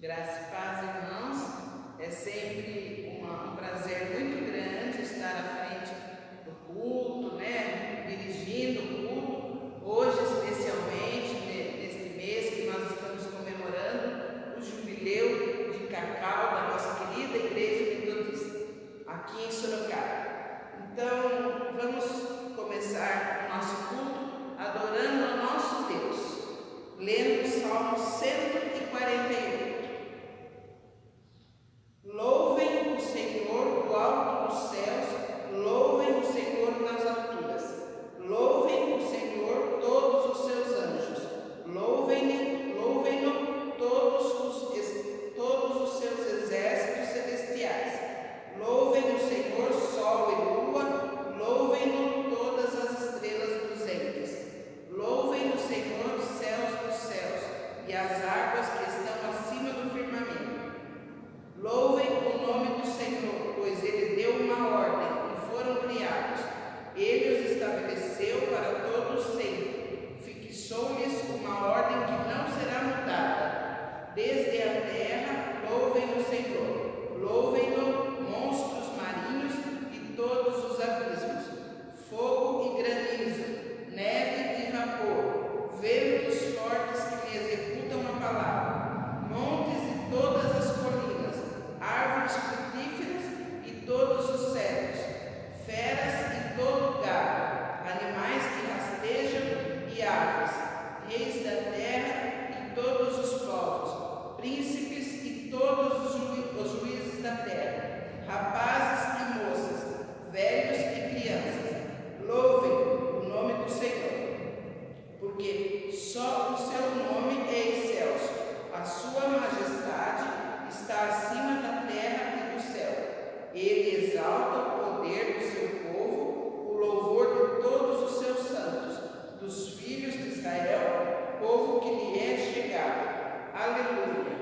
Graça e paz, irmãos. É sempre um prazer muito grande estar à frente do culto, dirigindo o culto. Hoje, especialmente, neste mês que nós estamos comemorando o jubileu de Cacau da nossa querida Igreja Metodista, aqui em Sorocaba. Então, vamos começar o nosso culto adorando ao nosso Deus, lendo o Salmo 148. Louvem o Senhor do alto dos céus, louvem o Senhor nas alturas, louvem o Senhor todos os seus anjos, louvem-no todos os seus exércitos celestiais, louvem o Senhor sol e lua, louvem-no todas as estrelas luzentes, louvem o Senhor os céus dos céus e as águas que estão acima do firmamento. Louvem o nome do Senhor, pois Ele deu uma ordem e foram criados. Ele os estabeleceu para todos sempre. Fixou-lhes uma ordem que não será mudada. Desde a terra, louvem o Senhor. Louvem-no, monstros marinhos e todos os abismos. Fogo e granizo, neve e vapor, ventos fortes que lhe executam a palavra, montes e todas as colinas, árvores frutíferas e todos os cedros, feras e todo gado, animais que rastejam e aves, reis da terra e todos os povos, príncipes e todos os juízes da terra, rapazes e moças, velhos e crianças, louvem o nome do Senhor, porque só o seu nome é excelso, a sua majestade está acima da terra e do céu. Ele exalta o poder do seu povo, o louvor de todos os seus santos, dos filhos de Israel, povo que lhe é chegado. Aleluia.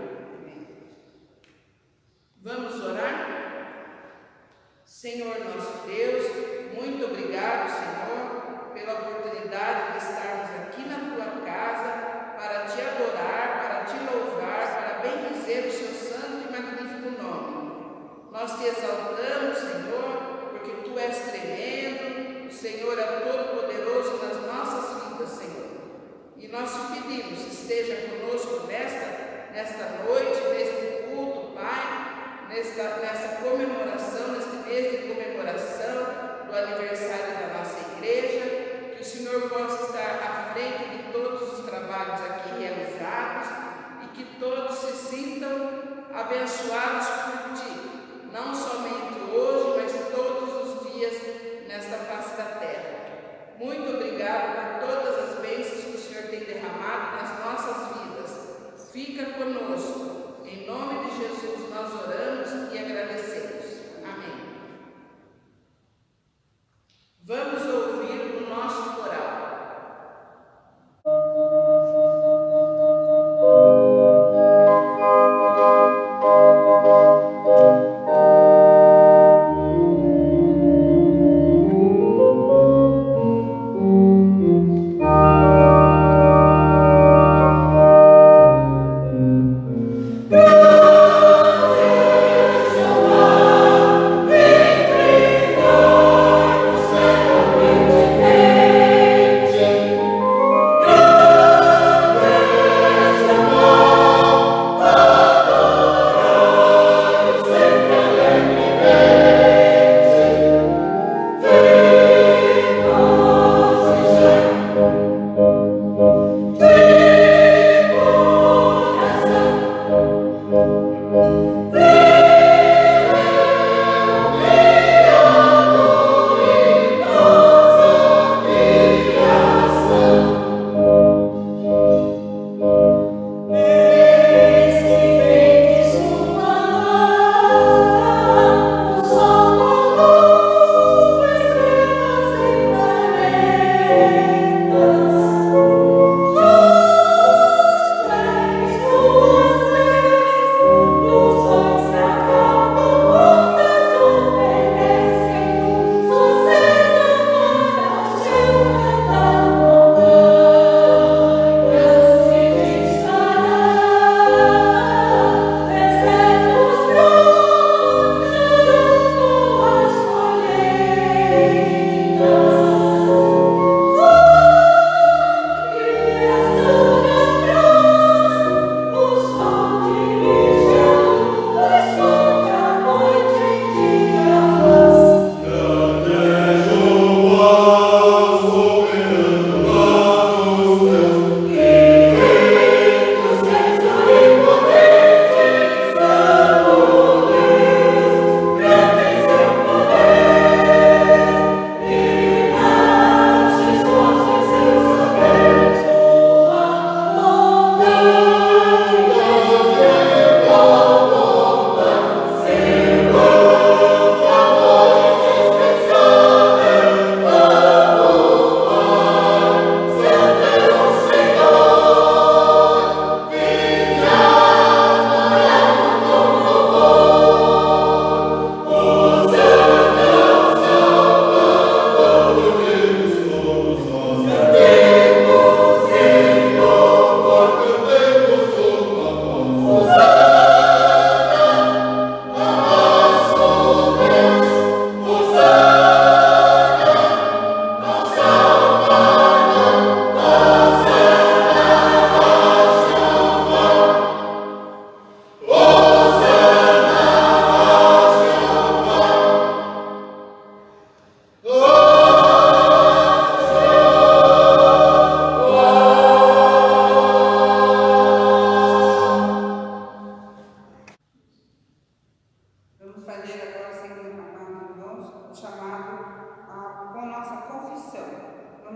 Vamos orar? Senhor nosso Deus, muito obrigado, Senhor, pela oportunidade de estarmos aqui na tua casa para te adorar, para te louvar, para bendizer o seu santo e magnífico nome. Nós te exaltamos, Senhor, porque tu és tremendo, o Senhor é todo-poderoso nas nossas vidas, Senhor. E nós te pedimos, esteja conosco nesta noite, neste culto, Pai, nessa comemoração, neste mês de comemoração do aniversário da nossa igreja, que o Senhor possa estar à frente de todos os trabalhos aqui realizados e que todos se sintam abençoados por Ti, não somente hoje, mas todos os dias nesta face da terra. Muito obrigado por todas as bênçãos que o Senhor tem derramado nas nossas vidas. Fica conosco. Em nome de Jesus nós oramos e agradecemos. Amém. Vamos ouvir o nosso coral. Entre nós, céu e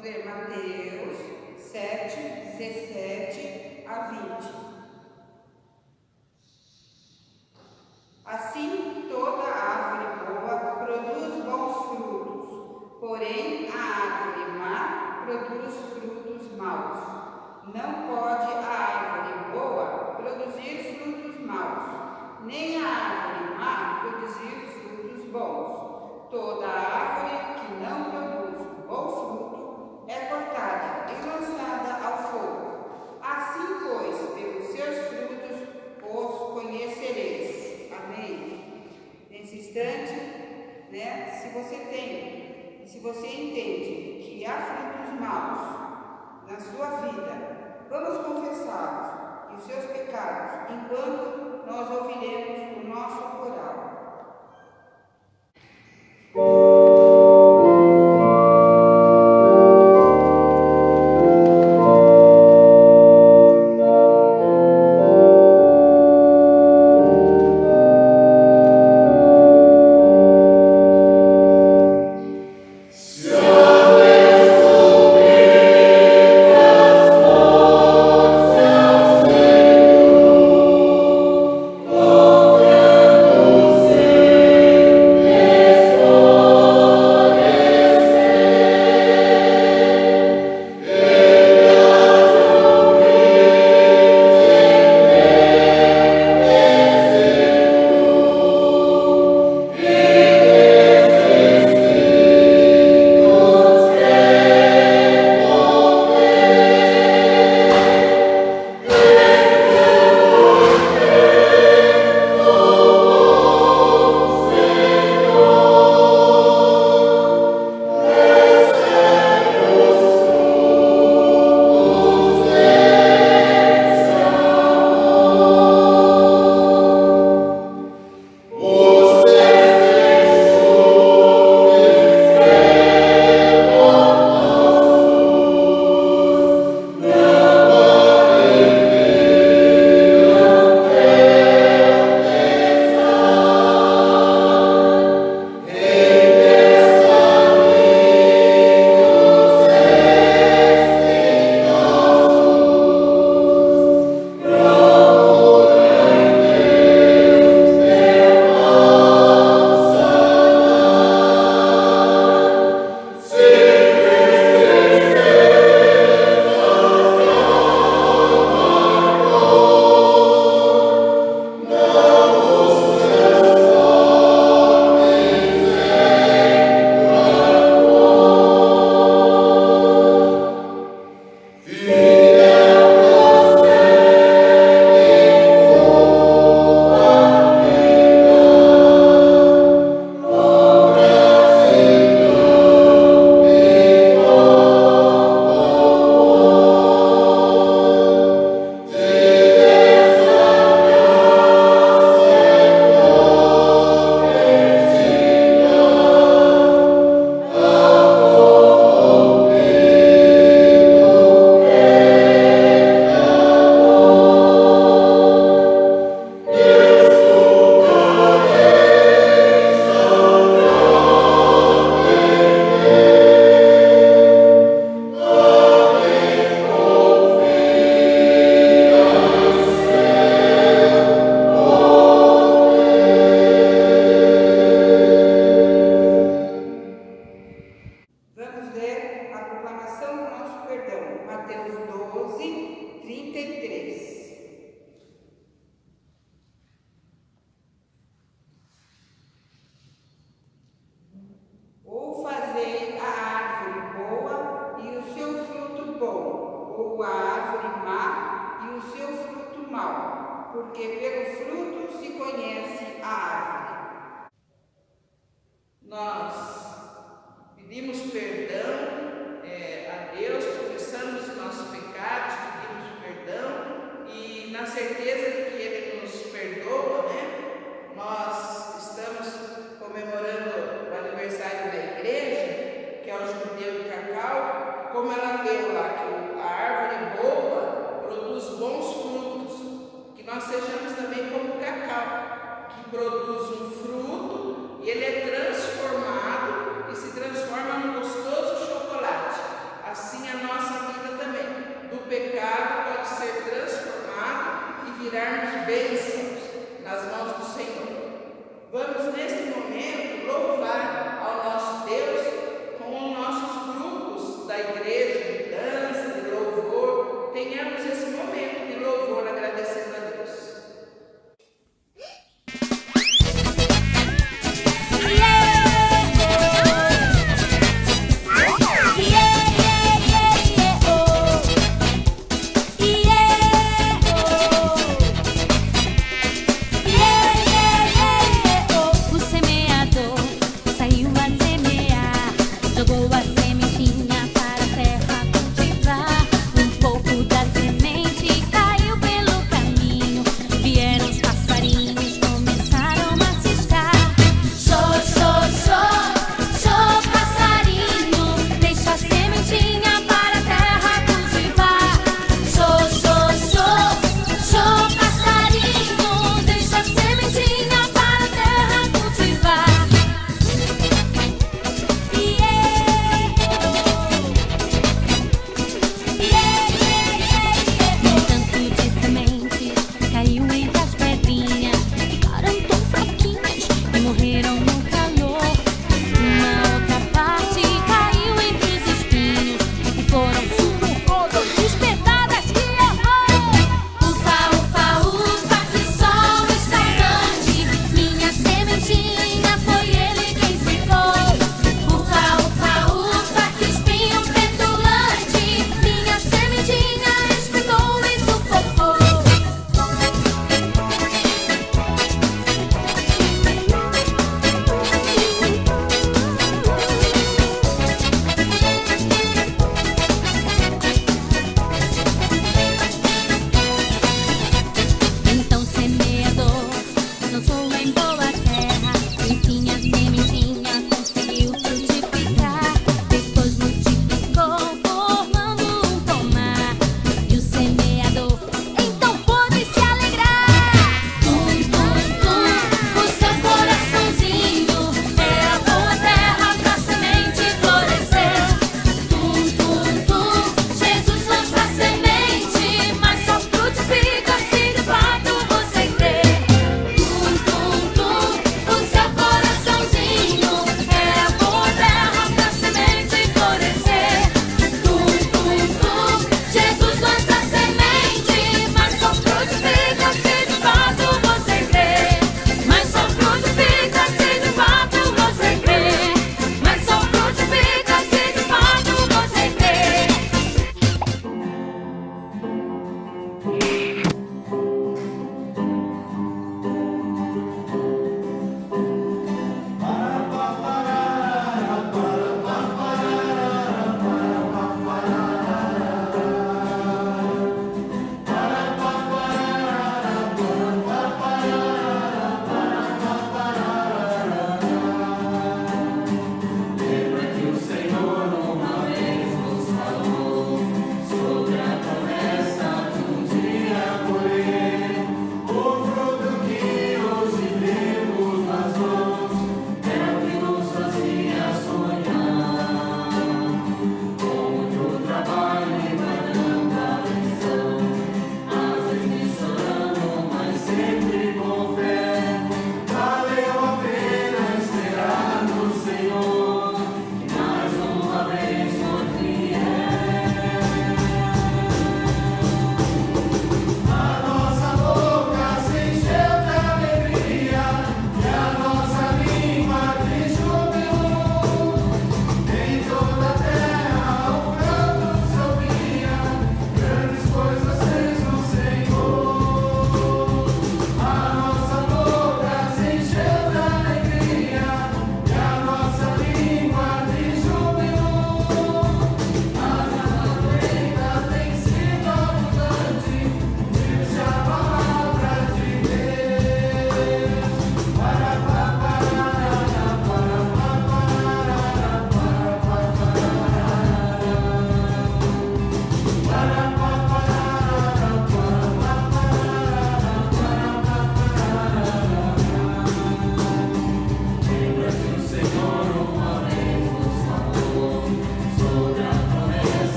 Vamos ler Mateus 7, 17 a 20. Assim, toda árvore boa produz bons frutos, porém a árvore má produz frutos maus. Não pode a árvore boa produzir frutos maus, nem a árvore má produzir frutos bons. Toda árvore que não produz bom fruto é cortada e lançada ao fogo. Assim, pois, pelos seus frutos os conhecereis. Amém? Nesse instante, se você entende que há frutos maus na sua vida, vamos confessá-los e os seus pecados, enquanto nós ouviremos o nosso coral. Porque pelo fruto se conhece a árvore. Nós pedimos perdão a Deus, confessamos os nossos pecados, pedimos perdão e na certeza de que Ele nos perdoa, nós estamos comemorando o aniversário da igreja, que é o Jubileu de Cacau, como ela leu lá, que a árvore boa produz bons frutos, que nós sejamos também como o cacau, que produz um fruto e ele é transformado e se transforma num gostoso chocolate. nesse momento, louvar ao nosso Deus com os nossos grupos da igreja, de dança, de louvor. Tenhamos esse momento de louvor agradecendo a Deus. O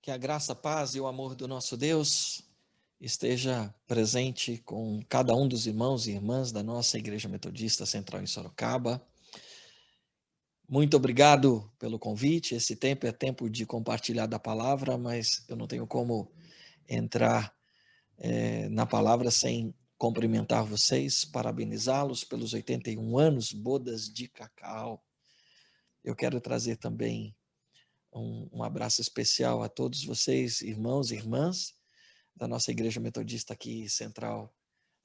Que a graça, a paz e o amor do nosso Deus esteja presente com cada um dos irmãos e irmãs da nossa Igreja Metodista Central em Sorocaba. Muito obrigado pelo convite. Esse tempo é tempo de compartilhar da palavra, mas eu não tenho como entrar na palavra sem cumprimentar vocês, parabenizá-los pelos 81 anos, bodas de cacau. Eu quero trazer também um abraço especial a todos vocês, irmãos e irmãs, da nossa Igreja Metodista aqui central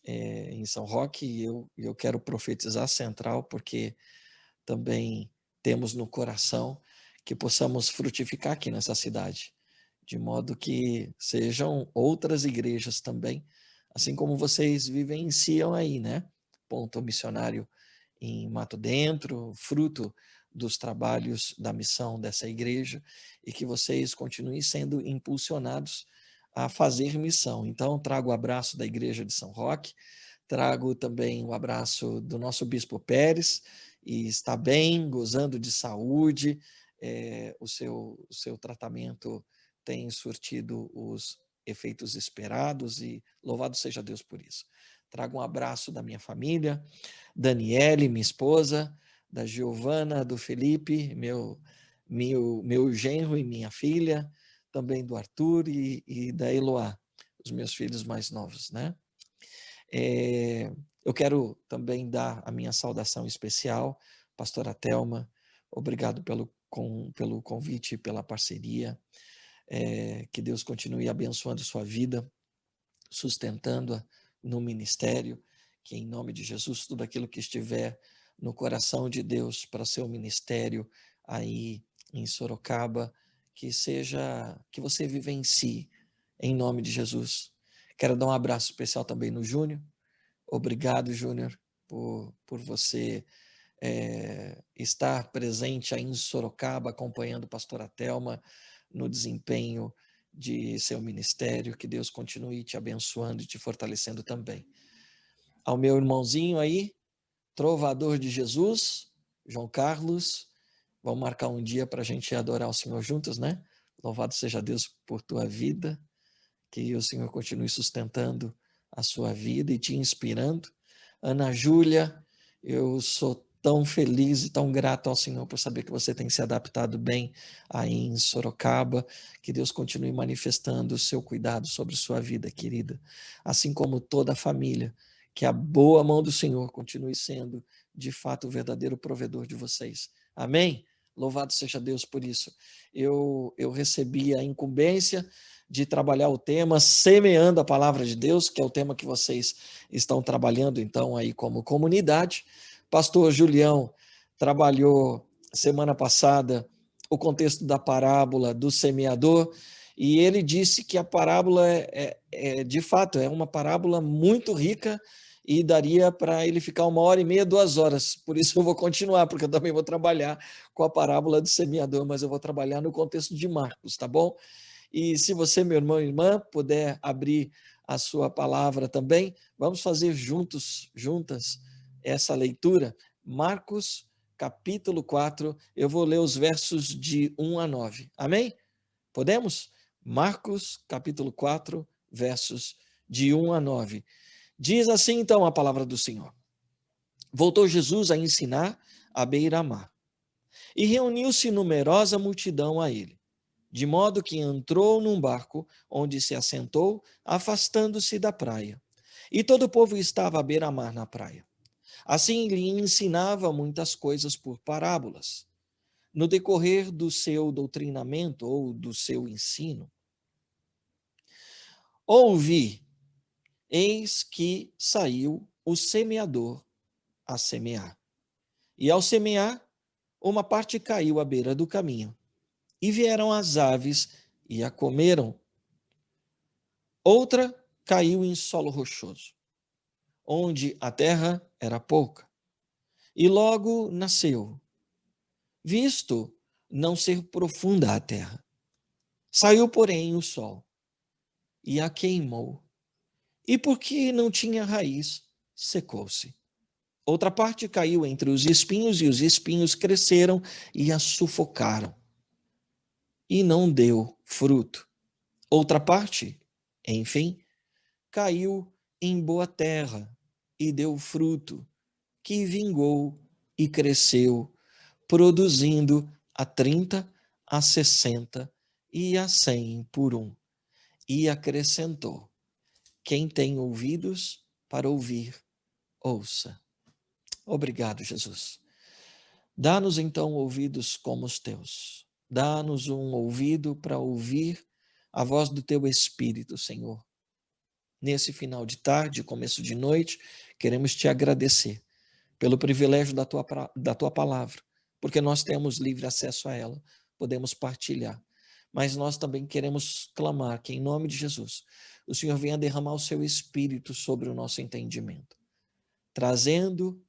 em São Roque, e eu quero profetizar central, porque também temos no coração que possamos frutificar aqui nessa cidade, de modo que sejam outras igrejas também, assim como vocês vivenciam aí, né? Ponto missionário em Mato Dentro, fruto dos trabalhos da missão dessa igreja, e que vocês continuem sendo impulsionados a fazer missão. Então, trago o abraço da Igreja de São Roque, trago também o abraço do nosso Bispo Pérez, e está bem, gozando de saúde, o seu tratamento tem surtido os efeitos esperados, e louvado seja Deus por isso. Trago um abraço da minha família, Daniele, minha esposa, da Giovana, do Felipe, meu genro e minha filha, também do Arthur e da Eloá, os meus filhos mais novos, né? Eu quero também dar a minha saudação especial, pastora Thelma, obrigado pelo convite e pela parceria, que Deus continue abençoando sua vida, sustentando-a no ministério, que em nome de Jesus, tudo aquilo que estiver no coração de Deus para seu ministério aí em Sorocaba, que você vivencie em nome de Jesus. Quero dar um abraço especial também no Júnior. Obrigado, Júnior, por você estar presente aí em Sorocaba, acompanhando a pastora Thelma no desempenho de seu ministério. Que Deus continue te abençoando e te fortalecendo também. Ao meu irmãozinho aí, trovador de Jesus, João Carlos, vamos marcar um dia para a gente adorar o Senhor juntos, né? Louvado seja Deus por tua vida, que o Senhor continue sustentando a sua vida e te inspirando. Ana Júlia, eu sou tão feliz e tão grato ao Senhor por saber que você tem se adaptado bem aí em Sorocaba. Que Deus continue manifestando o seu cuidado sobre sua vida, querida. Assim como toda a família, que a boa mão do Senhor continue sendo, de fato, o verdadeiro provedor de vocês. Amém? Louvado seja Deus por isso. Eu recebi a incumbência de trabalhar o tema Semeando a Palavra de Deus, que é o tema que vocês estão trabalhando então aí como comunidade. Pastor Julião trabalhou semana passada o contexto da parábola do semeador, e ele disse que a parábola de fato, é uma parábola muito rica, e daria para ele ficar 1h30, 2 horas. Por isso eu vou continuar, porque eu também vou trabalhar com a parábola do semeador, mas eu vou trabalhar no contexto de Marcos, tá bom? E se você, meu irmão e irmã, puder abrir a sua palavra também, vamos fazer juntas, essa leitura. Marcos, capítulo 4, eu vou ler os versos de 1 a 9. Amém? Podemos? Marcos, capítulo 4, versos de 1 a 9. Diz assim, então, a palavra do Senhor. Voltou Jesus a ensinar à beira-mar, e reuniu-se numerosa multidão a ele, de modo que entrou num barco, onde se assentou, afastando-se da praia. E todo o povo estava à beira-mar na praia. Assim lhe ensinava muitas coisas por parábolas. No decorrer do seu doutrinamento ou do seu ensino, ouvi, eis que saiu o semeador a semear. E ao semear, uma parte caiu à beira do caminho, e vieram as aves e a comeram. Outra caiu em solo rochoso, onde a terra era pouca, e logo nasceu, visto não ser profunda a terra. Saiu, porém, o sol, e a queimou, e porque não tinha raiz, secou-se. Outra parte caiu entre os espinhos, e os espinhos cresceram e a sufocaram. E não deu fruto. Outra parte, enfim, caiu em boa terra e deu fruto, que vingou e cresceu, produzindo a 30, a 60 e a 100 por um. E acrescentou: quem tem ouvidos para ouvir, ouça. Obrigado, Jesus. Dá-nos então ouvidos como os teus. Dá-nos um ouvido para ouvir a voz do teu Espírito, Senhor. Nesse final de tarde, começo de noite, queremos te agradecer pelo privilégio da tua palavra, porque nós temos livre acesso a ela, podemos partilhar. Mas nós também queremos clamar que, em nome de Jesus, o Senhor venha derramar o seu Espírito sobre o nosso entendimento, trazendo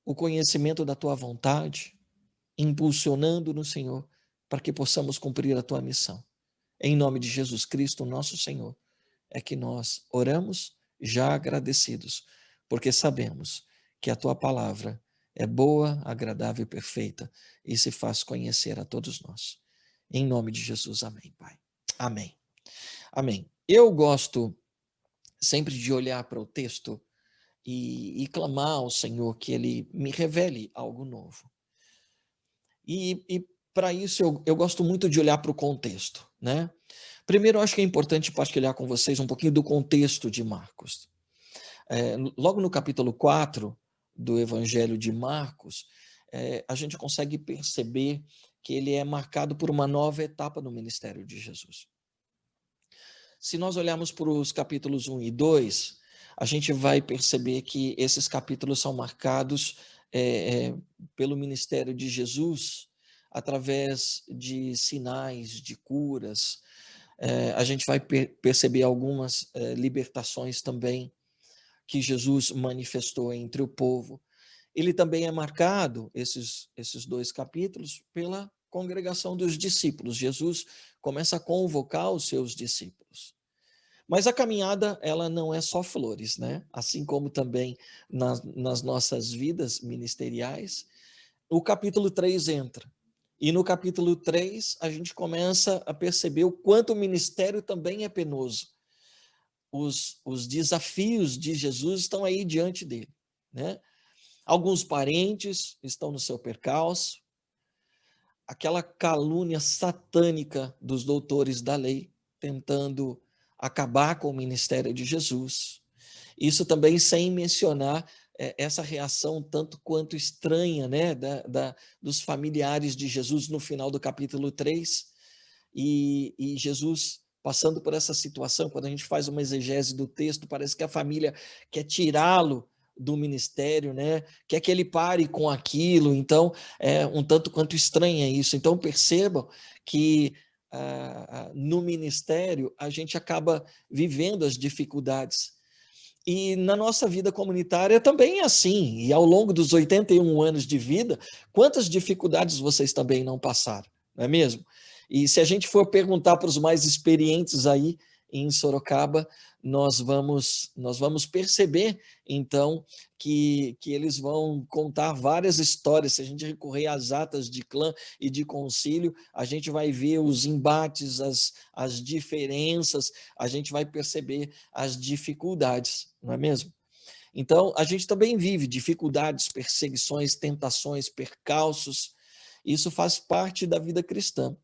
o conhecimento da tua vontade, impulsionando no Senhor, para que possamos cumprir a tua missão. Em nome de Jesus Cristo, nosso Senhor, é que nós oramos já agradecidos, porque sabemos que a tua palavra é boa, agradável e perfeita e se faz conhecer a todos nós. Em nome de Jesus, amém, Pai. Amém. Amém. Eu gosto sempre de olhar para o texto e clamar ao Senhor que Ele me revele algo novo. E para isso eu gosto muito de olhar para o contexto, né? Primeiro, eu acho que é importante partilhar com vocês um pouquinho do contexto de Marcos. Logo no capítulo 4 do Evangelho de Marcos, a gente consegue perceber que ele é marcado por uma nova etapa no ministério de Jesus. Se nós olharmos para os capítulos 1 e 2, a gente vai perceber que esses capítulos são marcados pelo ministério de Jesus através de sinais, de curas. A gente vai perceber algumas libertações também que Jesus manifestou entre o povo. Ele também é marcado, esses dois capítulos, pela congregação dos discípulos. Jesus começa a convocar os seus discípulos. Mas a caminhada, ela não é só flores, né? Assim como também nas nossas vidas ministeriais, o capítulo 3 entra. E no capítulo 3, a gente começa a perceber o quanto o ministério também é penoso. Os desafios de Jesus estão aí diante dele, né? Alguns parentes estão no seu percalço, aquela calúnia satânica dos doutores da lei, tentando acabar com o ministério de Jesus. Isso também sem mencionar essa reação tanto quanto estranha, né, dos familiares de Jesus no final do capítulo 3, e Jesus passando por essa situação. Quando a gente faz uma exegese do texto, parece que a família quer tirá-lo do ministério, né? Quer que ele pare com aquilo. Então, é um tanto quanto estranha isso. Então, percebam que no ministério a gente acaba vivendo as dificuldades. E na nossa vida comunitária também é assim. E ao longo dos 81 anos de vida, quantas dificuldades vocês também não passaram, não é mesmo? E se a gente for perguntar para os mais experientes aí em Sorocaba, nós vamos perceber, então, que eles vão contar várias histórias. Se a gente recorrer às atas de clã e de concílio, a gente vai ver os embates, as diferenças, a gente vai perceber as dificuldades, não é mesmo? Então, a gente também vive dificuldades, perseguições, tentações, percalços. Isso faz parte da vida cristã.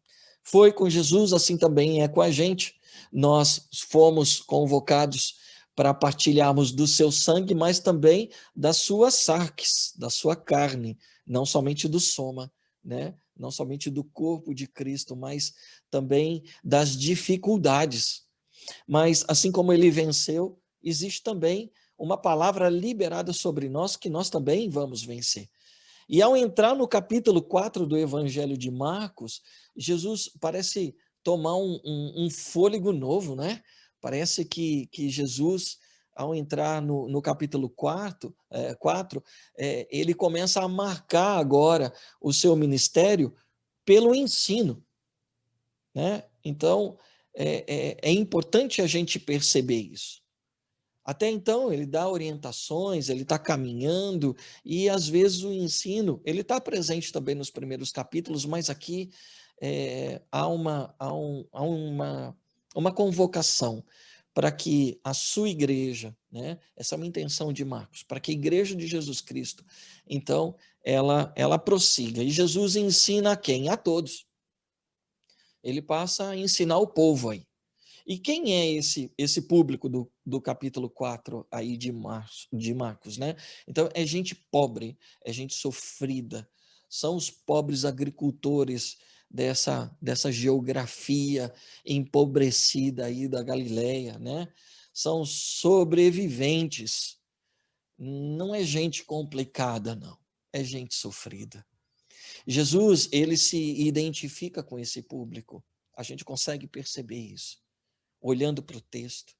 Foi com Jesus, assim também é com a gente. Nós fomos convocados para partilharmos do seu sangue, mas também das suas sarques, da sua carne, não somente do soma, né? Não somente do corpo de Cristo, mas também das dificuldades. Mas assim como ele venceu, existe também uma palavra liberada sobre nós que nós também vamos vencer. E ao entrar no capítulo 4 do Evangelho de Marcos, Jesus parece tomar um fôlego novo, né? Parece que Jesus, ao entrar no capítulo 4, ele começa a marcar agora o seu ministério pelo ensino, né? Então, é importante a gente perceber isso. Até então, ele dá orientações, ele está caminhando, e às vezes o ensino, ele está presente também nos primeiros capítulos, mas aqui há uma uma convocação para que a sua igreja, né, essa é uma intenção de Marcos, para que a igreja de Jesus Cristo, então, ela prossiga. E Jesus ensina a quem? A todos. Ele passa a ensinar o povo aí. E quem é esse público do capítulo 4 aí de Marcos, né? Então, é gente pobre, é gente sofrida, são os pobres agricultores dessa geografia empobrecida aí da Galileia, né? São sobreviventes, não é gente complicada, não, é gente sofrida. Jesus, ele se identifica com esse público, a gente consegue perceber isso olhando para o texto.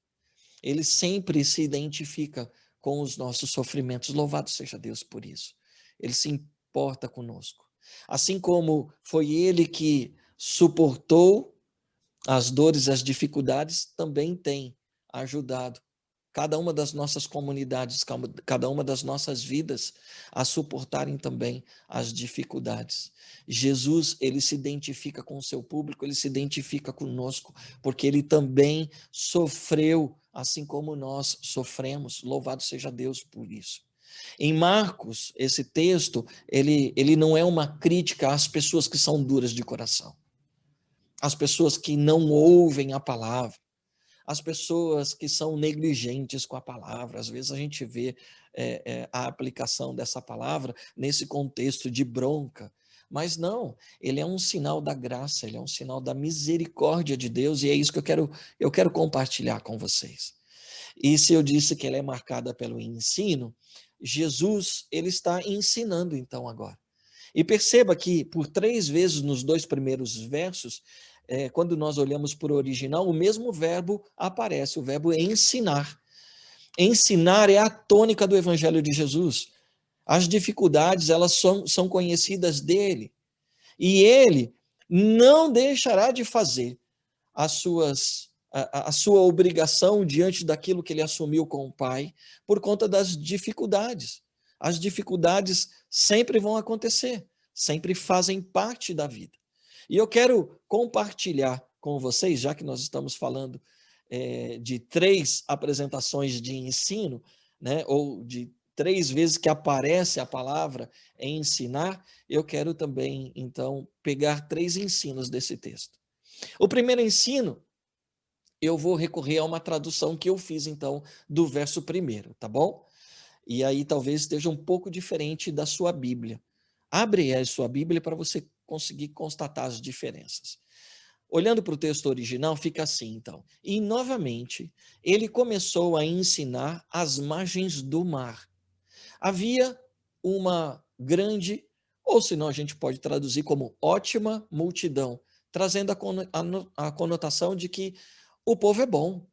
Ele sempre se identifica com os nossos sofrimentos. Louvado seja Deus por isso. Ele se importa conosco. Assim como foi ele que suportou as dores, as dificuldades, também tem ajudado cada uma das nossas comunidades, cada uma das nossas vidas a suportarem também as dificuldades. Jesus, ele se identifica com o seu público, ele se identifica conosco, porque ele também sofreu, assim como nós sofremos. Louvado seja Deus por isso. Em Marcos, esse texto, ele não é uma crítica às pessoas que são duras de coração, às pessoas que não ouvem a palavra, as pessoas que são negligentes com a palavra. Às vezes a gente vê a aplicação dessa palavra nesse contexto de bronca, mas não, ele é um sinal da graça, ele é um sinal da misericórdia de Deus, e é isso que eu quero compartilhar com vocês. E se eu disse que ela é marcada pelo ensino, Jesus, ele está ensinando então agora. E perceba que por 3 vezes nos 2 primeiros versos, quando nós olhamos para o original, o mesmo verbo aparece, o verbo ensinar. Ensinar é a tônica do Evangelho de Jesus. As dificuldades, elas são conhecidas dele. E ele não deixará de fazer a sua obrigação diante daquilo que ele assumiu com o Pai, por conta das dificuldades. As dificuldades sempre vão acontecer, sempre fazem parte da vida. E eu quero compartilhar com vocês, já que nós estamos falando de 3 apresentações de ensino, né, ou de 3 vezes que aparece a palavra ensinar, eu quero também, então, pegar 3 ensinos desse texto. O primeiro ensino, eu vou recorrer a uma tradução que eu fiz, então, do verso 1º, tá bom? E aí talvez esteja um pouco diferente da sua Bíblia. Abre aí a sua Bíblia para você conseguir constatar as diferenças. Olhando para o texto original, fica assim, então. E, novamente, ele começou a ensinar às margens do mar. Havia uma grande, ou senão a gente pode traduzir como ótima multidão, trazendo a conotação de que o povo é bom.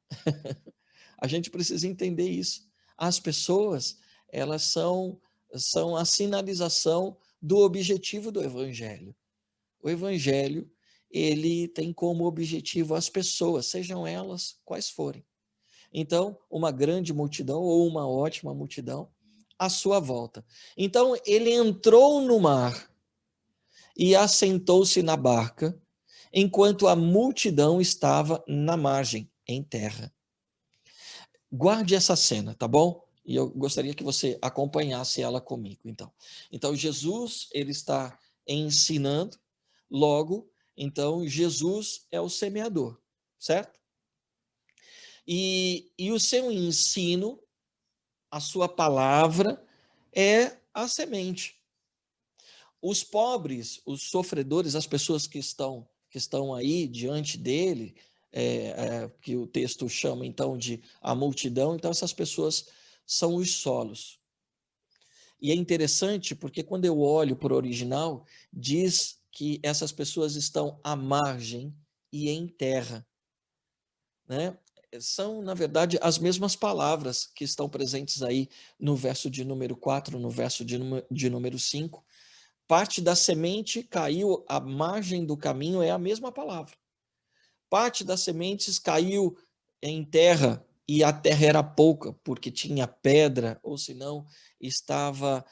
A gente precisa entender isso. As pessoas, elas são a sinalização do objetivo do Evangelho. O Evangelho, ele tem como objetivo as pessoas, sejam elas quais forem. Então, uma grande multidão ou uma ótima multidão à sua volta. Então, ele entrou no mar e assentou-se na barca, enquanto a multidão estava na margem, em terra. Guarde essa cena, tá bom? E eu gostaria que você acompanhasse ela comigo, então. Então, Jesus, ele está ensinando, logo, então, Jesus é o semeador, certo? E o seu ensino, a sua palavra, é a semente. Os pobres, os sofredores, as pessoas que estão aí diante dele, que o texto chama então de a multidão, então essas pessoas são os solos. E é interessante porque quando eu olho para o original, diz que essas pessoas estão à margem e em terra, né? São, na verdade, as mesmas palavras que estão presentes aí no verso de número 4, no verso de número 5. Parte da semente caiu à margem do caminho, é a mesma palavra. Parte das sementes caiu em terra, e a terra era pouca, porque tinha pedra, ou senão estava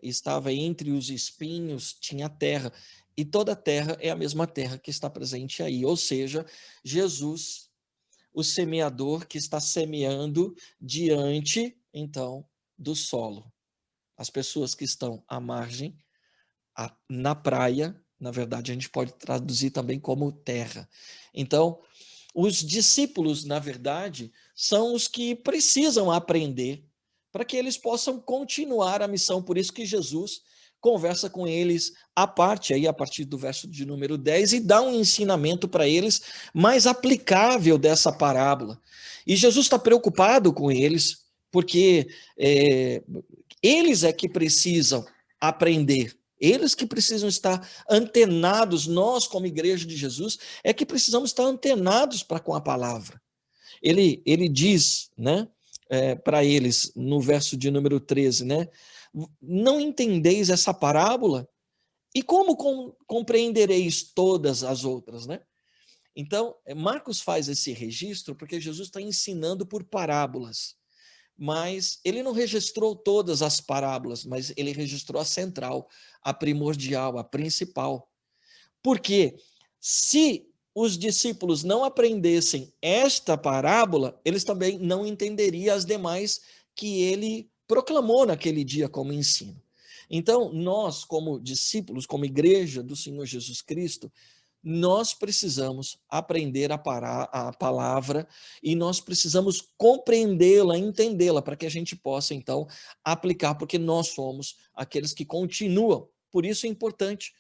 estava entre os espinhos, tinha terra. E toda a terra é a mesma terra que está presente aí. Ou seja, Jesus, o semeador que está semeando diante, então, do solo. As pessoas que estão à margem, na praia, na verdade, a gente pode traduzir também como terra. Então, os discípulos, na verdade, são os que precisam aprender para que eles possam continuar a missão. Por isso que Jesus conversa com eles à parte, aí, a partir do verso de número 10, e dá um ensinamento para eles mais aplicável dessa parábola. E Jesus está preocupado com eles, porque eles é que precisam aprender. Eles que precisam estar antenados, nós como igreja de Jesus, é que precisamos estar antenados para com a palavra. Ele diz, né, para eles, no verso de número 13, né, não entendeis essa parábola? E como compreendereis todas as outras, né? Então, Marcos faz esse registro porque Jesus está ensinando por parábolas. Mas ele não registrou todas as parábolas, mas ele registrou a central, a primordial, a principal. Porque se os discípulos não aprendessem esta parábola, eles também não entenderiam as demais que ele proclamou naquele dia como ensino. Então, nós, como discípulos, como igreja do Senhor Jesus Cristo, nós precisamos aprender a palavra e nós precisamos compreendê-la, entendê-la, para que a gente possa, então, aplicar, porque nós somos aqueles que continuam. Por isso é importante,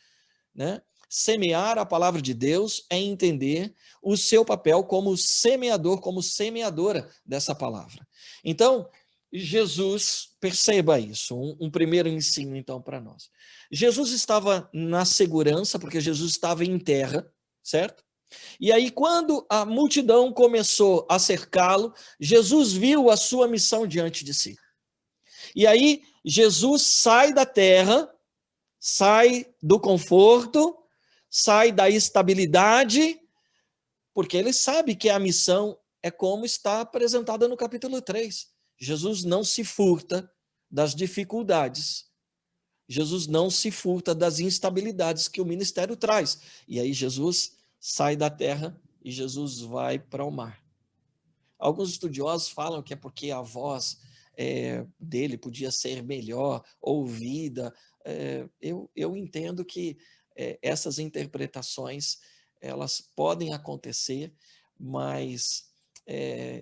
né? Semear a palavra de Deus é entender o seu papel como semeador, como semeadora dessa palavra. Então, Jesus, perceba isso, um primeiro ensino, então, para nós. Jesus estava na segurança, porque Jesus estava em terra, certo? E aí, quando a multidão começou a cercá-lo, Jesus viu a sua missão diante de si. E aí, Jesus sai da terra, sai do conforto, sai da estabilidade, porque ele sabe que a missão é como está apresentada no capítulo 3. Jesus não se furta das dificuldades. Jesus não se furta das instabilidades que o ministério traz. E aí Jesus sai da terra e Jesus vai para o mar. Alguns estudiosos falam que é porque a voz dele podia ser melhor, ouvida. Eu entendo que essas interpretações elas podem acontecer, mas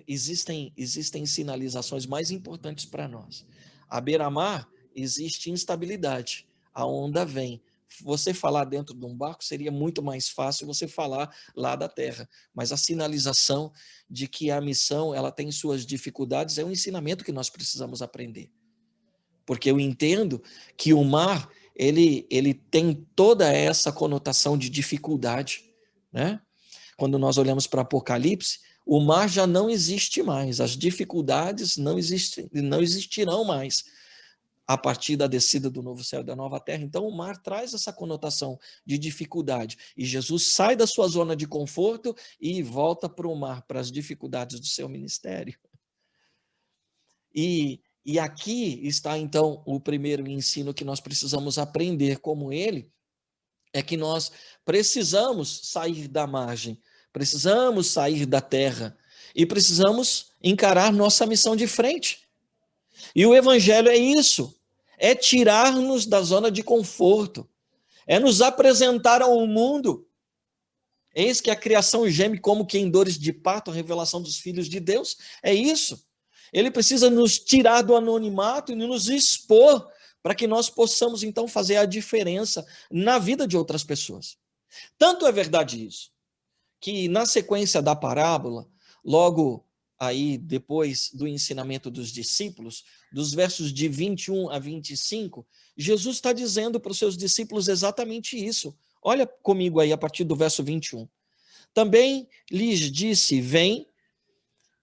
existem sinalizações mais importantes para nós. À beira-mar existe instabilidade, a onda vem. Você falar dentro de um barco seria muito mais fácil você falar lá da terra, mas a sinalização de que a missão ela tem suas dificuldades é um ensinamento que nós precisamos aprender. Porque eu entendo que o mar ele tem toda essa conotação de dificuldade, né? Quando nós olhamos para Apocalipse, o mar já não existe mais, as dificuldades não existirão mais a partir da descida do novo céu e da nova terra. Então, o mar traz essa conotação de dificuldade. E Jesus sai da sua zona de conforto e volta para o mar, para as dificuldades do seu ministério. E aqui está, então, o primeiro ensino que nós precisamos aprender como ele, é que nós precisamos sair da margem, precisamos sair da terra e precisamos encarar nossa missão de frente. E o evangelho é isso, é tirar-nos da zona de conforto, é nos apresentar ao mundo. Eis que a criação geme como que em dores de parto, a revelação dos filhos de Deus, é isso. Ele precisa nos tirar do anonimato e nos expor para que nós possamos, então, fazer a diferença na vida de outras pessoas. Tanto é verdade isso, que na sequência da parábola, logo aí depois do ensinamento dos discípulos, dos versos de 21 a 25, Jesus está dizendo para os seus discípulos exatamente isso. Olha comigo aí a partir do verso 21. Também lhes disse, vem,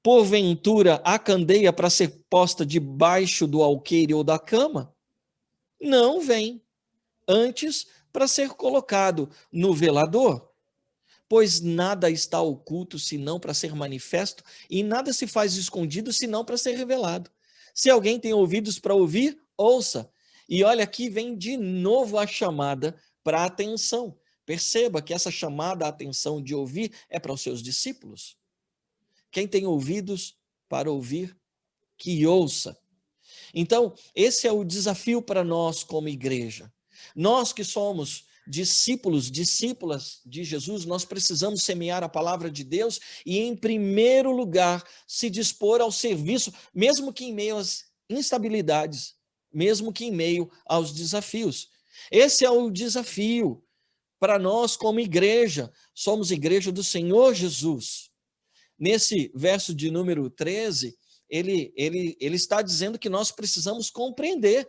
porventura a candeia para ser posta debaixo do alqueire ou da cama? Não vem, antes para ser colocado no velador. Pois nada está oculto senão para ser manifesto, e nada se faz escondido senão para ser revelado. Se alguém tem ouvidos para ouvir, ouça. E olha, aqui vem de novo a chamada para a atenção. Perceba que essa chamada à atenção de ouvir é para os seus discípulos. Quem tem ouvidos para ouvir, que ouça. Então, esse é o desafio para nós como igreja. Nós que somos discípulos, discípulas de Jesus, nós precisamos semear a palavra de Deus e, em primeiro lugar, se dispor ao serviço, mesmo que em meio às instabilidades, mesmo que em meio aos desafios. Esse é o desafio para nós como igreja. Somos igreja do Senhor Jesus. Nesse verso de número 13, ele está dizendo que nós precisamos compreender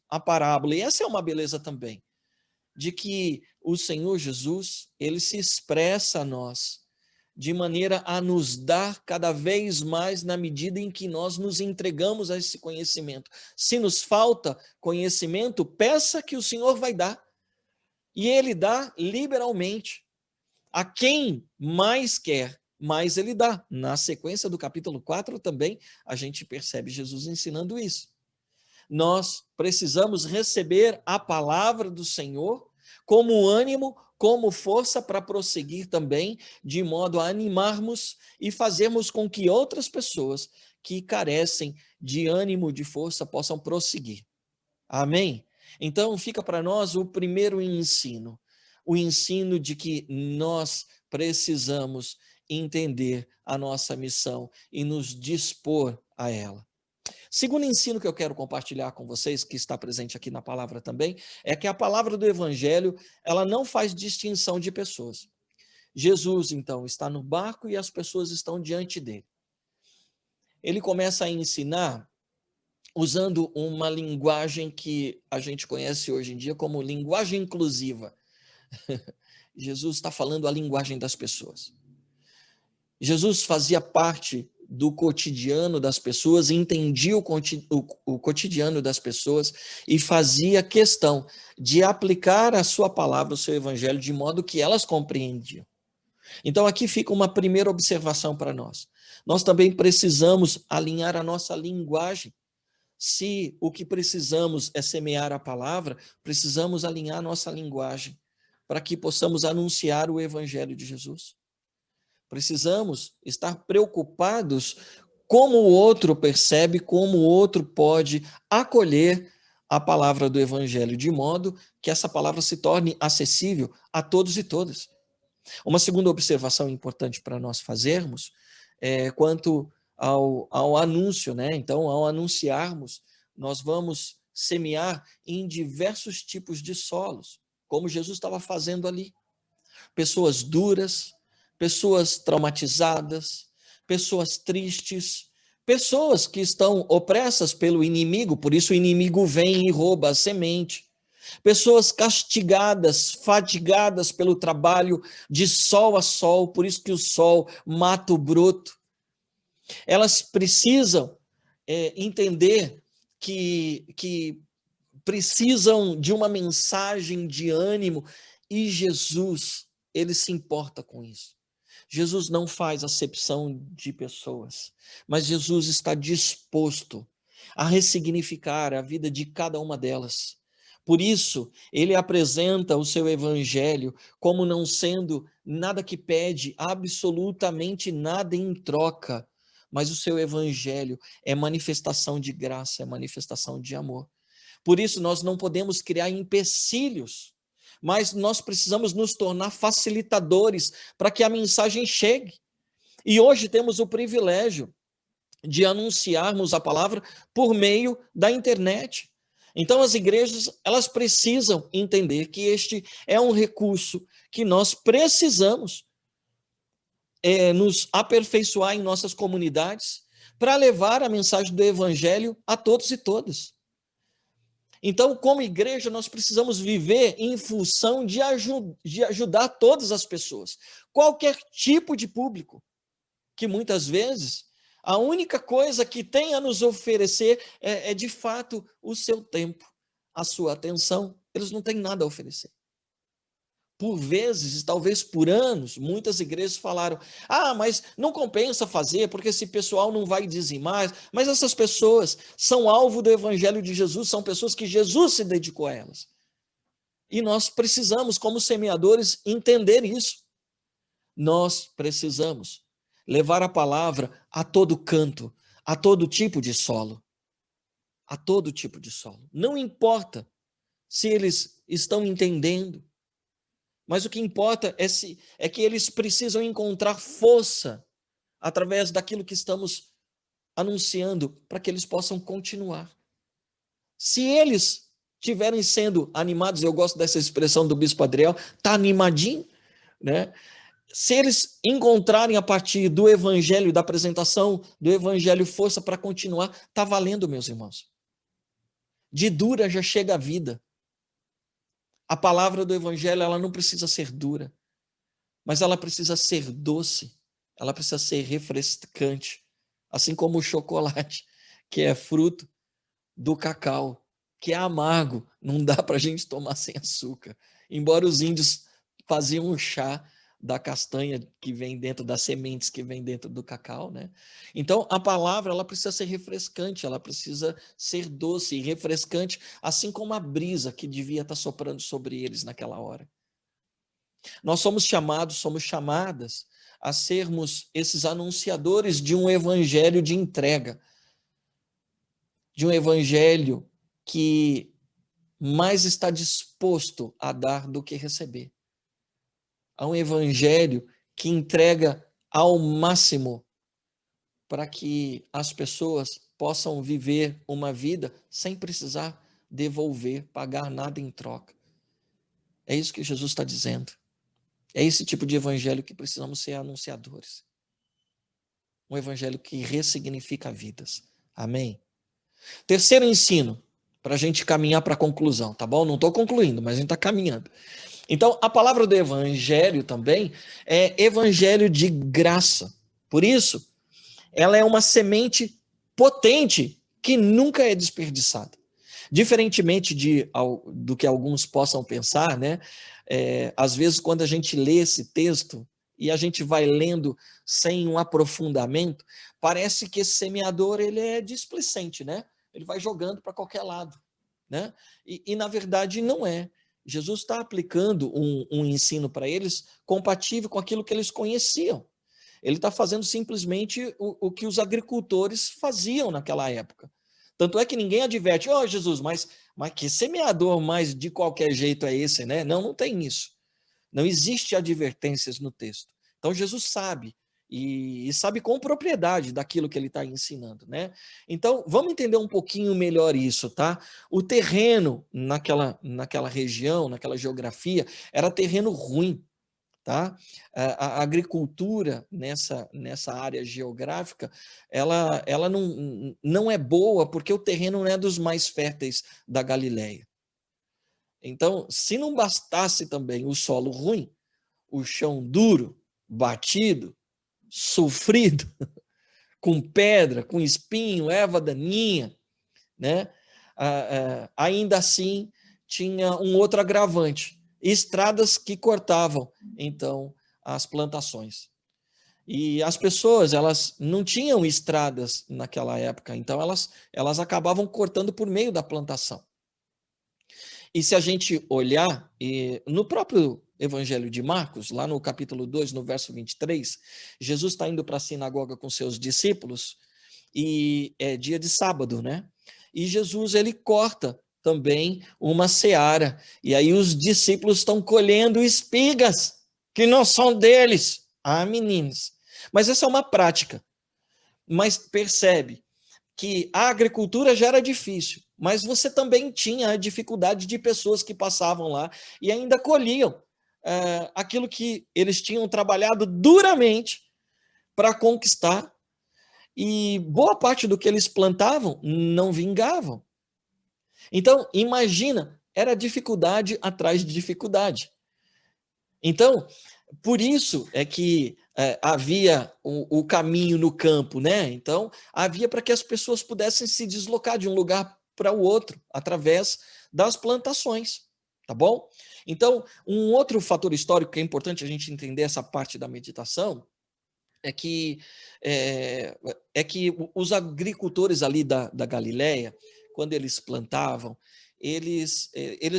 a parábola. E essa é uma beleza também, de que o Senhor Jesus, ele se expressa a nós de maneira a nos dar cada vez mais na medida em que nós nos entregamos a esse conhecimento. Se nos falta conhecimento, peça que o Senhor vai dar. E ele dá liberalmente. A quem mais quer, mais ele dá. Na sequência do capítulo 4 também, a gente percebe Jesus ensinando isso. Nós precisamos receber a palavra do Senhor como ânimo, como força para prosseguir também, de modo a animarmos e fazermos com que outras pessoas que carecem de ânimo, de força, possam prosseguir. Amém? Então, fica para nós o primeiro ensino, o ensino de que nós precisamos entender a nossa missão e nos dispor a ela. Segundo ensino que eu quero compartilhar com vocês, que está presente aqui na palavra também, é que a palavra do Evangelho, ela não faz distinção de pessoas. Jesus, então, está no barco e as pessoas estão diante dele. Ele começa a ensinar usando uma linguagem que a gente conhece hoje em dia como linguagem inclusiva. Jesus está falando a linguagem das pessoas. Jesus fazia parte do cotidiano das pessoas, entendia o cotidiano das pessoas e fazia questão de aplicar a sua palavra, o seu evangelho, de modo que elas compreendiam. Então aqui fica uma primeira observação para nós. Nós também precisamos alinhar a nossa linguagem. Se o que precisamos é semear a palavra, precisamos alinhar a nossa linguagem para que possamos anunciar o evangelho de Jesus. Precisamos estar preocupados como o outro percebe, como o outro pode acolher a palavra do evangelho, de modo que essa palavra se torne acessível a todos e todas. Uma segunda observação importante para nós fazermos é quanto ao anúncio, né? Então, ao anunciarmos, nós vamos semear em diversos tipos de solos, como Jesus estava fazendo ali. Pessoas duras, pessoas traumatizadas, pessoas tristes, pessoas que estão opressas pelo inimigo, por isso o inimigo vem e rouba a semente. Pessoas castigadas, fatigadas pelo trabalho de sol a sol, por isso que o sol mata o broto. Elas precisam entender que precisam de uma mensagem de ânimo e Jesus, ele se importa com isso. Jesus não faz acepção de pessoas, mas Jesus está disposto a ressignificar a vida de cada uma delas. Por isso, ele apresenta o seu evangelho como não sendo nada que pede absolutamente nada em troca, mas o seu evangelho é manifestação de graça, é manifestação de amor. Por isso, nós não podemos criar empecilhos, mas nós precisamos nos tornar facilitadores para que a mensagem chegue. E hoje temos o privilégio de anunciarmos a palavra por meio da internet. Então as igrejas, elas precisam entender que este é um recurso que nós precisamos nos aperfeiçoar em nossas comunidades para levar a mensagem do evangelho a todos e todas. Então, como igreja, nós precisamos viver em função de ajudar todas as pessoas, qualquer tipo de público, que muitas vezes a única coisa que tem a nos oferecer é de fato o seu tempo, a sua atenção. Eles não têm nada a oferecer. Por vezes, talvez por anos, muitas igrejas falaram: ah, mas não compensa fazer, porque esse pessoal não vai dizimar. Mas essas pessoas são alvo do evangelho de Jesus, são pessoas que Jesus se dedicou a elas. E nós precisamos, como semeadores, entender isso. Nós precisamos levar a palavra a todo canto, a todo tipo de solo. A todo tipo de solo. Não importa se eles estão entendendo, mas o que importa é que eles precisam encontrar força através daquilo que estamos anunciando para que eles possam continuar. Se eles estiverem sendo animados, eu gosto dessa expressão do Bispo Adriel, está animadinho, né? Se eles encontrarem a partir do evangelho, da apresentação do evangelho, força para continuar, está valendo, meus irmãos. De dura já chega a vida. A palavra do evangelho, ela não precisa ser dura, mas ela precisa ser doce, ela precisa ser refrescante, assim como o chocolate, que é fruto do cacau, que é amargo, não dá para a gente tomar sem açúcar. Embora os índios faziam um chá da castanha que vem dentro das sementes que vem dentro do cacau, né? Então, a palavra, ela precisa ser refrescante, ela precisa ser doce e refrescante, assim como a brisa que devia estar soprando sobre eles naquela hora. Nós somos chamados, somos chamadas a sermos esses anunciadores de um evangelho de entrega, de um evangelho que mais está disposto a dar do que receber. A um evangelho que entrega ao máximo para que as pessoas possam viver uma vida sem precisar devolver, pagar nada em troca. É isso que Jesus está dizendo. É esse tipo de evangelho que precisamos ser anunciadores. Um evangelho que ressignifica vidas. Amém? Terceiro ensino, para a gente caminhar para a conclusão, tá bom? Não estou concluindo, mas a gente está caminhando. Então, a palavra do evangelho também é evangelho de graça. Por isso, ela é uma semente potente que nunca é desperdiçada. Diferentemente do que alguns possam pensar, né? Às vezes, quando a gente lê esse texto e a gente vai lendo sem um aprofundamento, parece que esse semeador ele é displicente, né? Ele vai jogando para qualquer lado, né? E na verdade não é. Jesus está aplicando um ensino para eles compatível com aquilo que eles conheciam. Ele está fazendo simplesmente o que os agricultores faziam naquela época. Tanto é que ninguém adverte: ó, Jesus, mas que semeador mais de qualquer jeito é esse, né? Não, não tem isso. Não existe advertências no texto. Então Jesus sabe, e sabe com propriedade daquilo que ele está ensinando, né? Então, vamos entender um pouquinho melhor isso, tá? O terreno naquela região, naquela geografia, era terreno ruim, tá? A agricultura nessa área geográfica, ela não é boa porque o terreno não é dos mais férteis da Galileia. Então, se não bastasse também o solo ruim, o chão duro, batido, sofrido, com pedra, com espinho, erva daninha, né? Ainda assim, tinha um outro agravante: estradas que cortavam, então, as plantações. E as pessoas, elas não tinham estradas naquela época, então elas acabavam cortando por meio da plantação. E se a gente olhar, no próprio Evangelho de Marcos, lá no capítulo 2, no verso 23, Jesus está indo para a sinagoga com seus discípulos, e é dia de sábado, né? E Jesus, ele corta também uma seara, e aí os discípulos estão colhendo espigas, que não são deles. Ah, meninos. Mas essa é uma prática. Mas percebe que a agricultura já era difícil, mas você também tinha a dificuldade de pessoas que passavam lá e ainda colhiam aquilo que eles tinham trabalhado duramente para conquistar, e boa parte do que eles plantavam não vingavam. Então, imagina, era dificuldade atrás de dificuldade. Então, por isso é que havia o caminho no campo, né? Então, havia para que as pessoas pudessem se deslocar de um lugar para o outro através das plantações. tá bom? Então, um outro fator histórico que é importante a gente entender essa parte da meditação é que, os agricultores ali da Galileia, quando eles plantavam, eles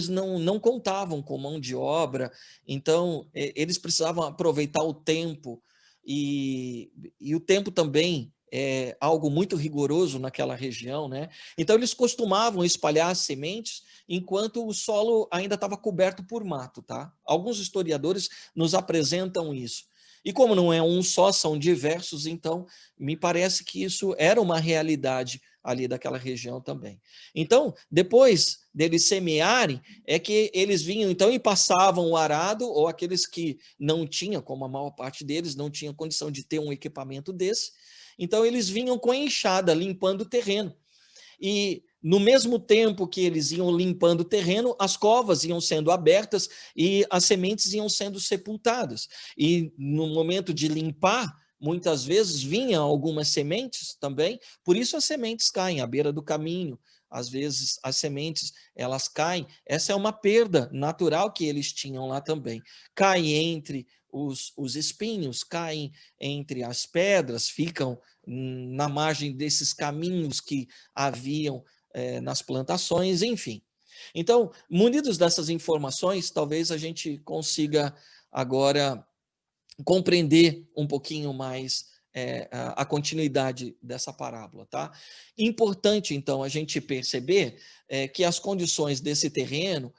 não contavam com mão de obra, então eles precisavam aproveitar o tempo, e o tempo também é algo muito rigoroso naquela região, né? Então eles costumavam espalhar as sementes enquanto o solo ainda estava coberto por mato, tá? Alguns historiadores nos apresentam isso. E como não é um só, são diversos, então me parece que isso era uma realidade ali daquela região também. Então, depois deles semearem, é que eles vinham então e passavam o arado, ou aqueles que não tinham, como a maior parte deles, não tinham condição de ter um equipamento desse, então eles vinham com a enxada, limpando o terreno. E no mesmo tempo que eles iam limpando o terreno, as covas iam sendo abertas e as sementes iam sendo sepultadas. E no momento de limpar, muitas vezes vinham algumas sementes também, por isso as sementes caem à beira do caminho. Às vezes as sementes, elas caem. Essa é uma perda natural que eles tinham lá também. Cai entre os espinhos, caem entre as pedras, ficam na margem desses caminhos que haviam nas plantações, enfim. Então, munidos dessas informações, talvez a gente consiga agora compreender um pouquinho mais a continuidade dessa parábola, tá? Importante, então, a gente perceber que as condições desse terreno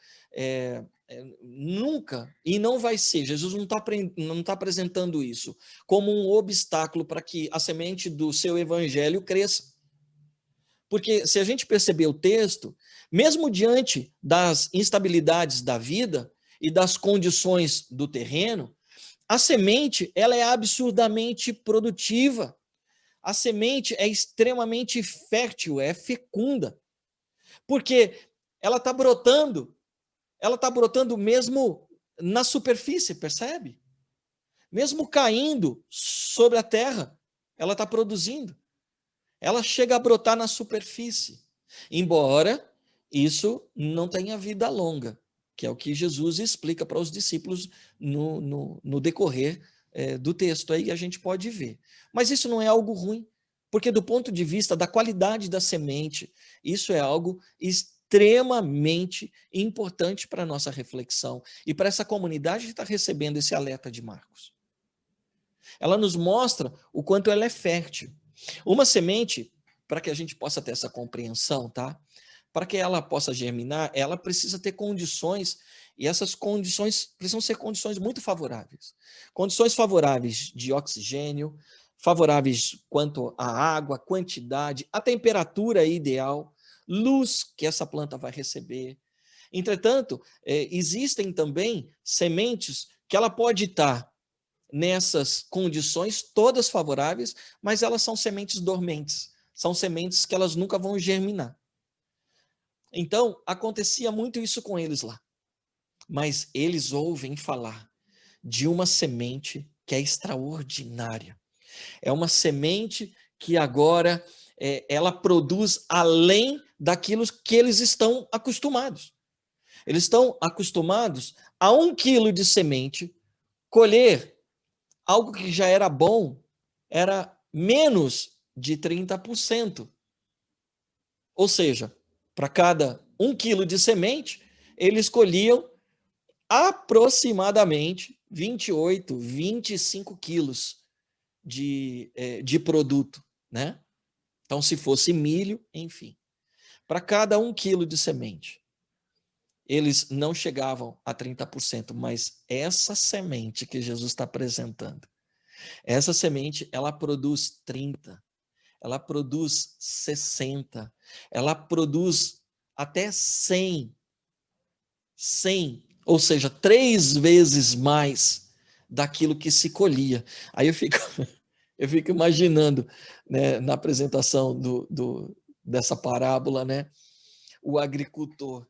nunca, e não vai ser, Jesus não está apresentando isso como um obstáculo para que a semente do seu evangelho cresça. Porque se a gente perceber o texto, mesmo diante das instabilidades da vida e das condições do terreno, a semente, ela é absurdamente produtiva. A semente é extremamente fértil, é fecunda. Porque ela está brotando mesmo na superfície, percebe? Mesmo caindo sobre a terra, ela está produzindo. Ela chega a brotar na superfície, embora isso não tenha vida longa, que é o que Jesus explica para os discípulos no decorrer do texto, aí a gente pode ver. Mas isso não é algo ruim, porque do ponto de vista da qualidade da semente, isso é algo extremamente importante para a nossa reflexão e para essa comunidade que está recebendo esse alerta de Marcos. Ela nos mostra o quanto ela é fértil. Uma semente, para que a gente possa ter essa compreensão, tá? Para que ela possa germinar, ela precisa ter condições, e essas condições precisam ser condições muito favoráveis. Condições favoráveis de oxigênio, favoráveis quanto à água, quantidade, a temperatura ideal, luz que essa planta vai receber. Entretanto, existem também sementes que ela pode estar nessas condições todas favoráveis, mas elas são sementes dormentes, são sementes que elas nunca vão germinar. Então, acontecia muito isso com eles lá. Mas eles ouvem falar de uma semente que é extraordinária. É uma semente que agora ela produz além daquilo que eles estão acostumados. Eles estão acostumados a 1 quilo de semente colher algo que já era bom, era menos de 30%. Ou seja, para cada 1 quilo de semente, eles colhiam aproximadamente 28, 25 quilos de produto, né? Então, se fosse milho, enfim. Para cada 1 quilo de semente, eles não chegavam a 30%, mas essa semente que Jesus está apresentando, essa semente, ela produz 30, ela produz 60, ela produz até 100, ou seja, 3 vezes mais daquilo que se colhia. Aí eu fico imaginando, né, na apresentação dessa parábola, né, o agricultor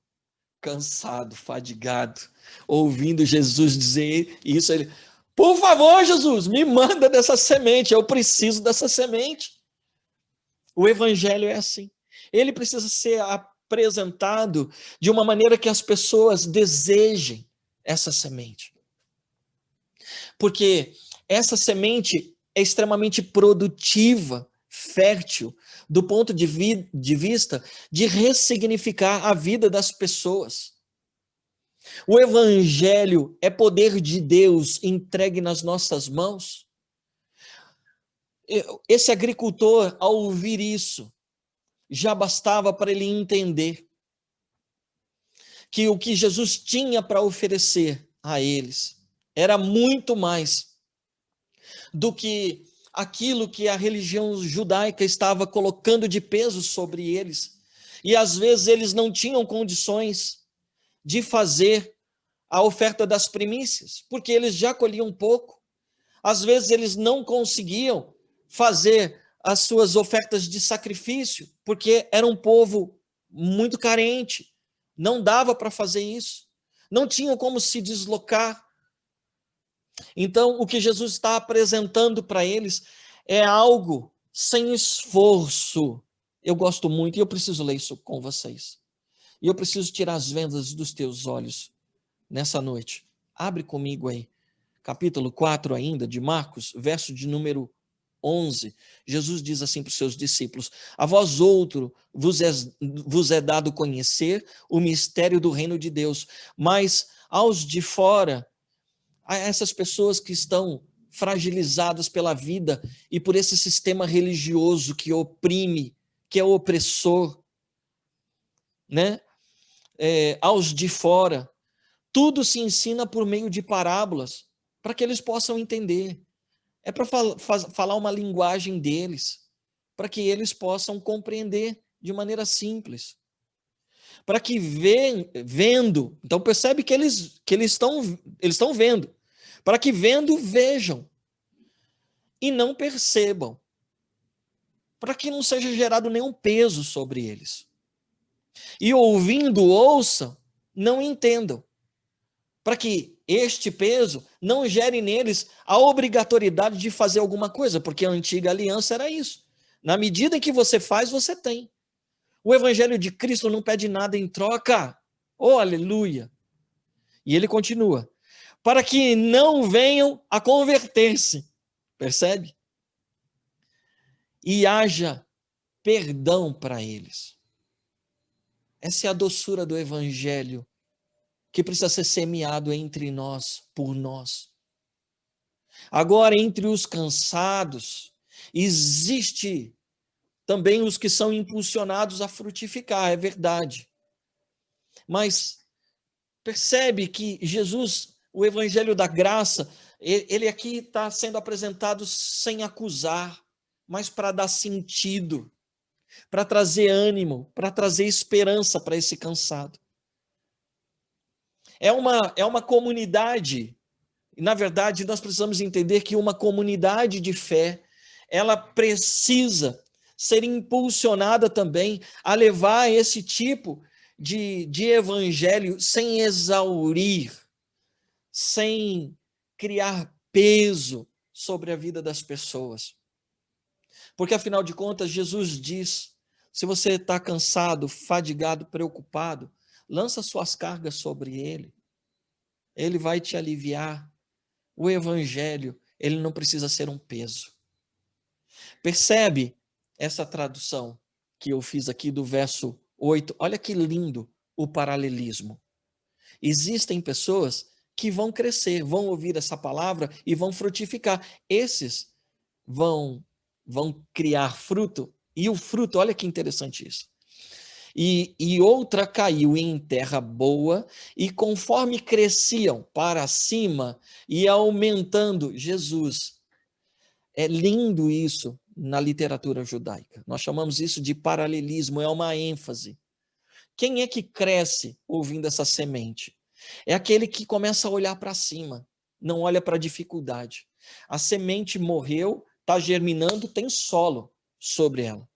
cansado, fadigado, ouvindo Jesus dizer isso, ele: por favor, Jesus, me manda dessa semente, eu preciso dessa semente. O evangelho é assim. Ele precisa ser apresentado de uma maneira que as pessoas desejem essa semente. Porque essa semente é extremamente produtiva, fértil, do ponto de vista de ressignificar a vida das pessoas. O evangelho é poder de Deus entregue nas nossas mãos. Esse agricultor, ao ouvir isso, já bastava para ele entender que o que Jesus tinha para oferecer a eles era muito mais do que aquilo que a religião judaica estava colocando de peso sobre eles. E às vezes eles não tinham condições de fazer a oferta das primícias, porque eles já colhiam pouco. Às vezes eles não conseguiam fazer as suas ofertas de sacrifício, porque era um povo muito carente, não dava para fazer isso, não tinham como se deslocar. Então, o que Jesus está apresentando para eles é algo sem esforço. Eu gosto muito, e eu preciso ler isso com vocês. E eu preciso tirar as vendas dos teus olhos nessa noite. Abre comigo aí, capítulo 4 ainda, de Marcos, verso de número 11. Jesus diz assim para os seus discípulos: a vós outro vos é dado conhecer o mistério do reino de Deus, mas aos de fora, a essas pessoas que estão fragilizadas pela vida e por esse sistema religioso que oprime, que é opressor, né? Aos de fora, tudo se ensina por meio de parábolas, para que eles possam entender. É para falar uma linguagem deles, para que eles possam compreender de maneira simples. Para que vendo, então percebe que eles estão vendo, para que vendo vejam e não percebam, para que não seja gerado nenhum peso sobre eles. E ouvindo ouçam, não entendam, para que este peso não gere neles a obrigatoriedade de fazer alguma coisa, porque a antiga aliança era isso. Na medida em que você faz, você tem. O evangelho de Cristo não pede nada em troca. Oh, aleluia! E ele continua: para que não venham a converter-se, percebe? E haja perdão para eles. Essa é a doçura do evangelho que precisa ser semeado entre nós, por nós. Agora, entre os cansados, existe também os que são impulsionados a frutificar, é verdade. Mas percebe que Jesus, o evangelho da graça, ele aqui está sendo apresentado sem acusar, mas para dar sentido, para trazer ânimo, para trazer esperança para esse cansado. É uma comunidade, e na verdade nós precisamos entender que uma comunidade de fé, ela precisa ser impulsionada também a levar esse tipo de evangelho sem exaurir, sem criar peso sobre a vida das pessoas. Porque afinal de contas, Jesus diz: se você está cansado, fadigado, preocupado, lança suas cargas sobre ele. Ele vai te aliviar. O evangelho, ele não precisa ser um peso. Percebe essa tradução que eu fiz aqui do verso 8? Olha que lindo o paralelismo. Existem pessoas que vão crescer, vão ouvir essa palavra e vão frutificar. Esses vão criar fruto. E o fruto, olha que interessante isso. E outra caiu em terra boa, e conforme cresciam para cima, e aumentando, Jesus. É lindo isso na literatura judaica. Nós chamamos isso de paralelismo, é uma ênfase. Quem é que cresce ouvindo essa semente? É aquele que começa a olhar para cima, não olha para a dificuldade. A semente morreu, está germinando, tem solo sobre ela.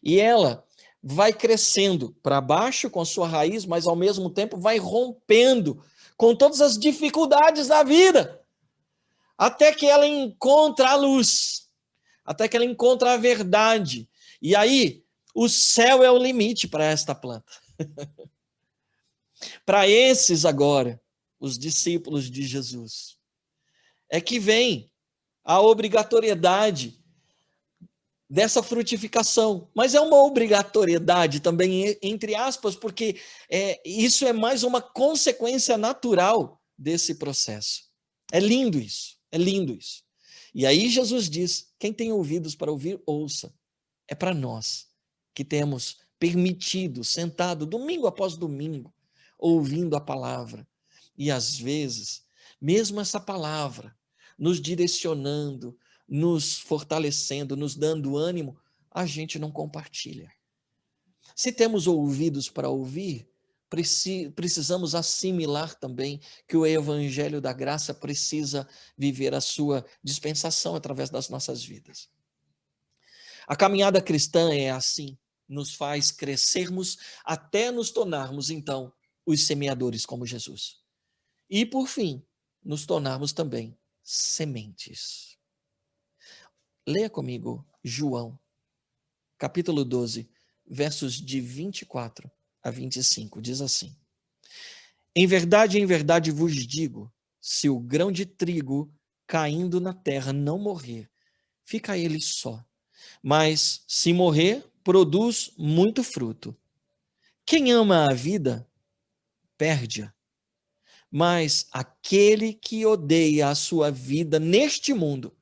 E ela vai crescendo para baixo com a sua raiz, mas ao mesmo tempo vai rompendo com todas as dificuldades da vida, até que ela encontra a luz, até que ela encontra a verdade. E aí, o céu é o limite para esta planta. Para esses agora, os discípulos de Jesus, é que vem a obrigatoriedade dessa frutificação. Mas é uma obrigatoriedade também, entre aspas, porque isso é mais uma consequência natural desse processo. É lindo isso, é lindo isso. E aí Jesus diz, quem tem ouvidos para ouvir, ouça. É para nós que temos permitido, sentado domingo após domingo, ouvindo a palavra. E às vezes, mesmo essa palavra, nos direcionando, nos fortalecendo, nos dando ânimo, a gente não compartilha. Se temos ouvidos para ouvir, precisamos assimilar também que o evangelho da graça precisa viver a sua dispensação através das nossas vidas. A caminhada cristã é assim, nos faz crescermos até nos tornarmos, então, os semeadores como Jesus. E, por fim, nos tornarmos também sementes. Leia comigo João, capítulo 12, versos de 24 a 25, diz assim: em verdade vos digo, se o grão de trigo caindo na terra não morrer, fica ele só. Mas, se morrer, produz muito fruto. Quem ama a vida, perde-a. Mas aquele que odeia a sua vida neste mundo,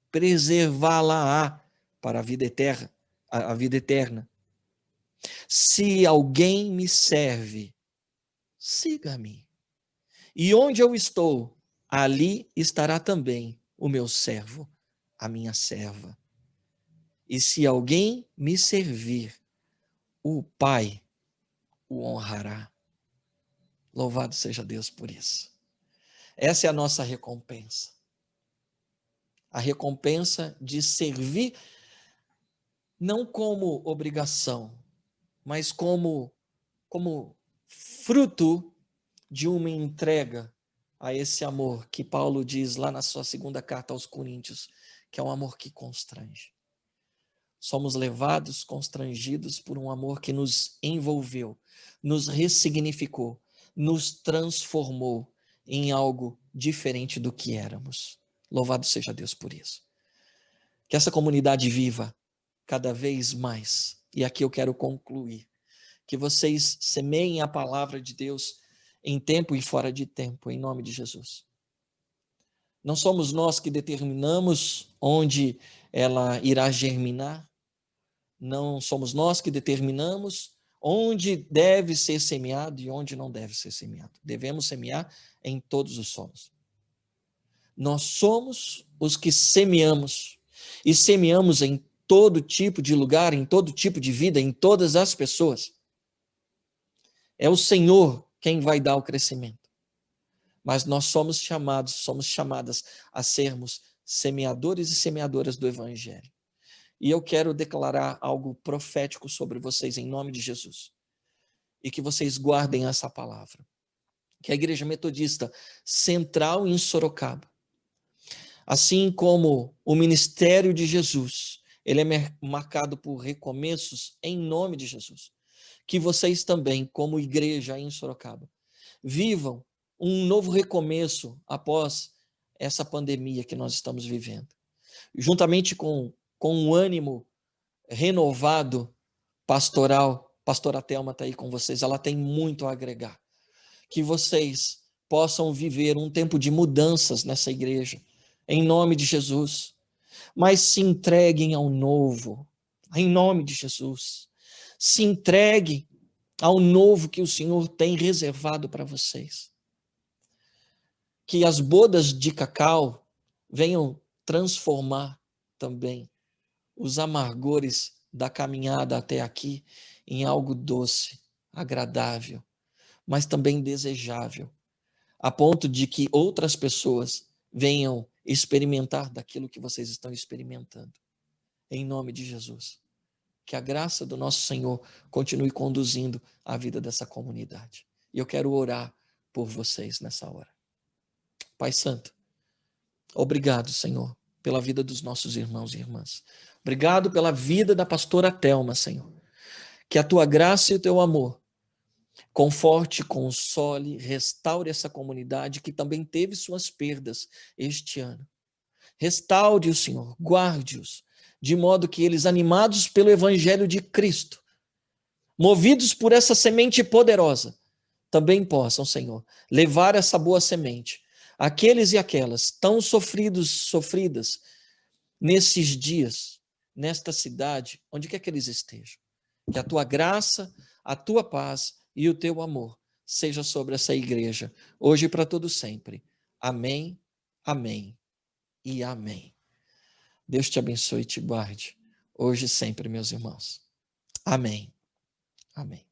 preservá-la-á para a vida eterna. Se alguém me serve, siga-me. E onde eu estou, ali estará também o meu servo, a minha serva. E se alguém me servir, o Pai o honrará. Louvado seja Deus por isso. Essa é a nossa recompensa. A recompensa de servir não como obrigação, mas como fruto de uma entrega a esse amor que Paulo diz lá na sua segunda carta aos Coríntios, que é um amor que constrange. Somos levados, constrangidos por um amor que nos envolveu, nos ressignificou, nos transformou em algo diferente do que éramos. Louvado seja Deus por isso. Que essa comunidade viva cada vez mais. E aqui eu quero concluir. Que vocês semeiem a palavra de Deus em tempo e fora de tempo, em nome de Jesus. Não somos nós que determinamos onde ela irá germinar. Não somos nós que determinamos onde deve ser semeado e onde não deve ser semeado. Devemos semear em todos os solos. Nós somos os que semeamos, e semeamos em todo tipo de lugar, em todo tipo de vida, em todas as pessoas. É o Senhor quem vai dar o crescimento. Mas nós somos chamadas a sermos semeadores e semeadoras do Evangelho. E eu quero declarar algo profético sobre vocês em nome de Jesus. E que vocês guardem essa palavra. Que a Igreja Metodista Central em Sorocaba, assim como o ministério de Jesus, ele é marcado por recomeços em nome de Jesus. Que vocês também, como igreja em Sorocaba, vivam um novo recomeço após essa pandemia que nós estamos vivendo. Juntamente com um ânimo renovado pastoral, pastora Thelma está aí com vocês, ela tem muito a agregar. Que vocês possam viver um tempo de mudanças nessa igreja, em nome de Jesus, mas se entreguem ao novo, em nome de Jesus. Se entreguem ao novo que o Senhor tem reservado para vocês. Que as bodas de cacau venham transformar também os amargores da caminhada até aqui em algo doce, agradável, mas também desejável, a ponto de que outras pessoas venham experimentar daquilo que vocês estão experimentando. Em nome de Jesus. Que a graça do nosso Senhor continue conduzindo a vida dessa comunidade. E eu quero orar por vocês nessa hora. Pai Santo, obrigado, Senhor, pela vida dos nossos irmãos e irmãs. Obrigado pela vida da pastora Thelma, Senhor. Que a tua graça e o teu amor Conforte, console, restaure essa comunidade que também teve suas perdas este ano. Restaure-o, Senhor, guarde-os, de modo que eles, animados pelo Evangelho de Cristo, movidos por essa semente poderosa, também possam, Senhor, levar essa boa semente àqueles e aquelas tão sofridas nesses dias, nesta cidade, onde quer que eles estejam. Que a tua graça, a tua paz e o teu amor seja sobre essa igreja, hoje e para todo sempre. Amém, amém e amém. Deus te abençoe e te guarde, hoje e sempre, meus irmãos. Amém, amém.